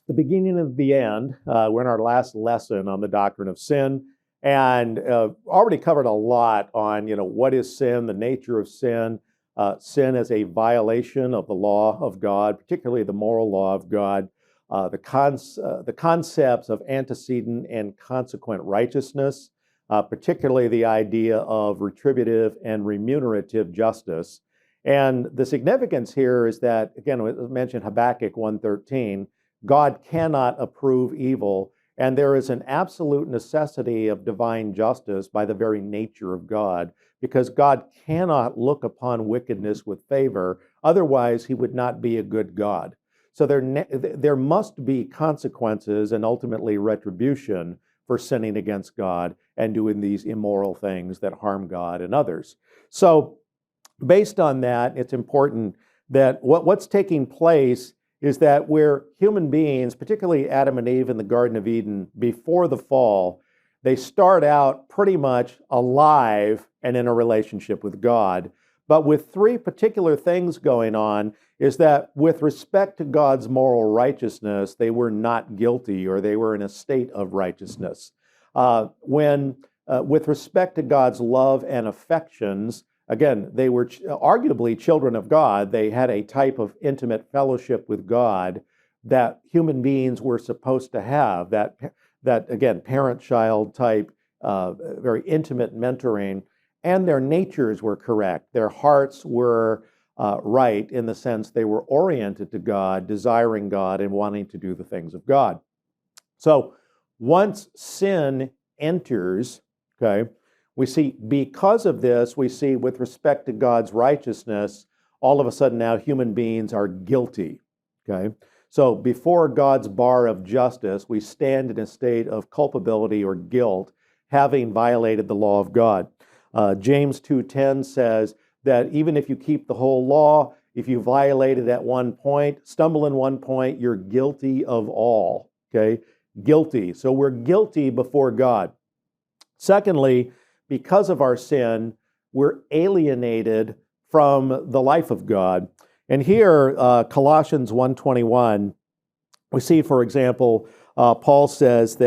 the beginning of the end. We're in our last lesson on the doctrine of sin, and already covered a lot on, what is sin, the nature of sin, sin as a violation of the law of God, particularly the moral law of God, the concepts of antecedent and consequent righteousness, particularly the idea of retributive and remunerative justice. And the significance here is that, again, we mentioned Habakkuk 1:13, God cannot approve evil, and there is an absolute necessity of divine justice by the very nature of God, because God cannot look upon wickedness with favor, otherwise he would not be a good God. So there must be consequences and ultimately retribution for sinning against God and doing these immoral things that harm God and others. So based on that, it's important that what's taking place is that we're human beings, particularly Adam and Eve in the Garden of Eden, before the fall, they start out pretty much alive and in a relationship with God. But with three particular things going on is that with respect to God's moral righteousness, they were not guilty, or they were in a state of righteousness. With respect to God's love and affections, again, they were arguably children of God. They had a type of intimate fellowship with God that human beings were supposed to have, that again, parent-child type, very intimate mentoring, and their natures were correct. Their hearts were right in the sense they were oriented to God, desiring God, and wanting to do the things of God. So once sin enters, okay, we see, because of this, we see with respect to God's righteousness, all of a sudden now human beings are guilty, okay? So before God's bar of justice, we stand in a state of culpability or guilt, having violated the law of God. James 2:10 says that even if you keep the whole law, if you violate it at one point, stumble in one point, you're guilty of all, okay? Guilty. So we're guilty before God. Secondly, because of our sin, we're alienated from the life of God. And here, Colossians 1:21, we see, for example, Paul says,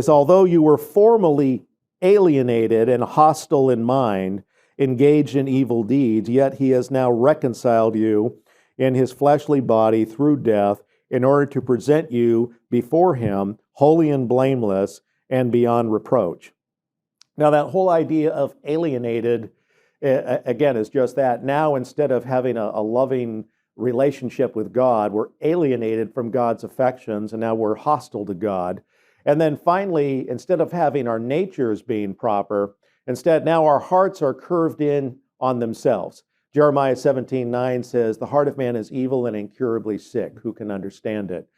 although you were formerly alienated and hostile in mind, engaged in evil deeds, yet he has now reconciled you in his fleshly body through death, in order to present you before him holy and blameless and beyond reproach. Now, that whole idea of alienated, again, is just that. Now, instead of having a loving relationship with God, we're alienated from God's affections, and now we're hostile to God. And then finally, instead of having our natures being proper, instead now our hearts are curved in on themselves. Jeremiah 17:9 says, the heart of man is evil and incurably sick. Who can understand it?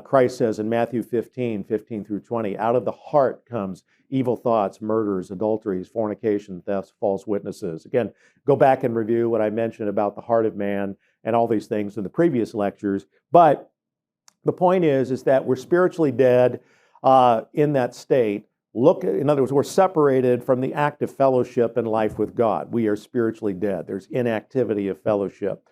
Christ says in Matthew 15 through 20, out of the heart comes evil thoughts, murders, adulteries, fornication, thefts, false witnesses. Again, go back and review what I mentioned about the heart of man and all these things in the previous lectures. But the point is that we're spiritually dead in that state. In other words, we're separated from the active fellowship and life with God. We are spiritually dead. There's inactivity of fellowship.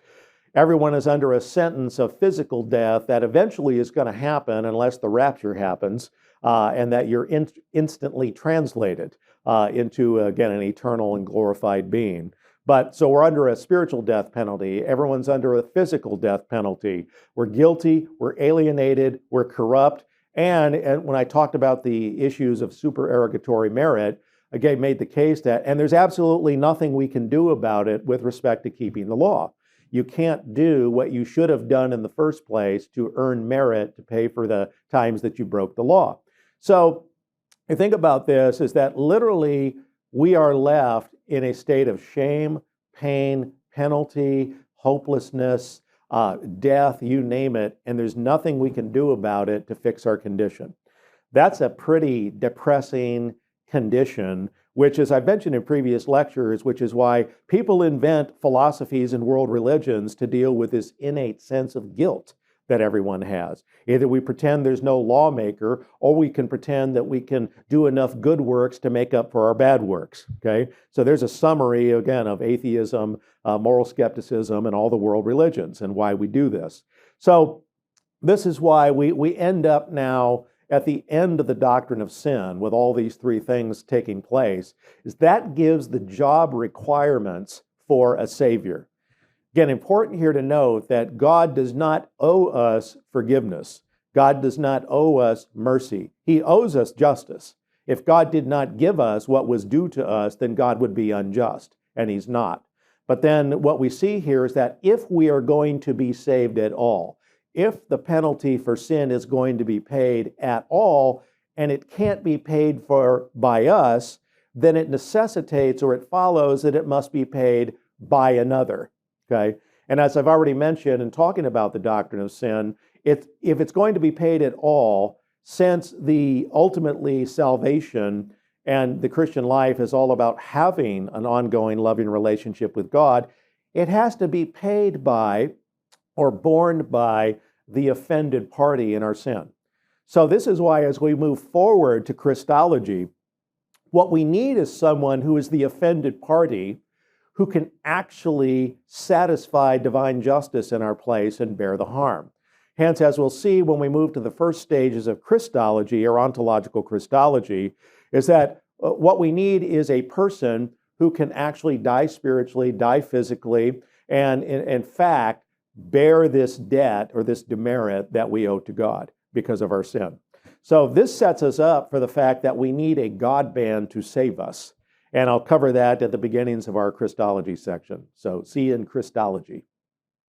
Everyone is under a sentence of physical death that eventually is going to happen unless the rapture happens, and that you're instantly translated into, again, an eternal and glorified being. But so we're under a spiritual death penalty. Everyone's under a physical death penalty. We're guilty, we're alienated, we're corrupt. And when I talked about the issues of supererogatory merit, again, made the case that, and there's absolutely nothing we can do about it with respect to keeping the law. You can't do what you should have done in the first place to earn merit to pay for the times that you broke the law. So the thing about this is that literally we are left in a state of shame, pain, penalty, hopelessness, death, you name it, and there's nothing we can do about it to fix our condition. That's a pretty depressing condition, which, as I've mentioned in previous lectures, which is why people invent philosophies and world religions to deal with this innate sense of guilt that everyone has. Either we pretend there's no lawmaker, or we can pretend that we can do enough good works to make up for our bad works, okay? So there's a summary, again, of atheism, moral skepticism, and all the world religions and why we do this. So This is why we end up now at the end of the doctrine of sin with all these three things taking place, is that gives the job requirements for a Savior. Again, important here to note that God does not owe us forgiveness. God does not owe us mercy. He owes us justice. If God did not give us what was due to us, then God would be unjust, and He's not. But then what we see here is that if we are going to be saved at all, if the penalty for sin is going to be paid at all, and it can't be paid for by us, then it necessitates or it follows that it must be paid by another. Okay? And as I've already mentioned in talking about the doctrine of sin, if it's going to be paid at all, since the ultimately salvation and the Christian life is all about having an ongoing loving relationship with God, it has to be paid by or borne by the offended party in our sin. So this is why as we move forward to Christology, what we need is someone who is the offended party who can actually satisfy divine justice in our place and bear the harm. Hence, as we'll see when we move to the first stages of Christology or ontological Christology, is that what we need is a person who can actually die spiritually, die physically, and in fact, bear this debt or this demerit that we owe to God because of our sin. So this sets us up for the fact that we need a God-man to save us. And I'll cover that at the beginnings of our Christology section. So see you in Christology.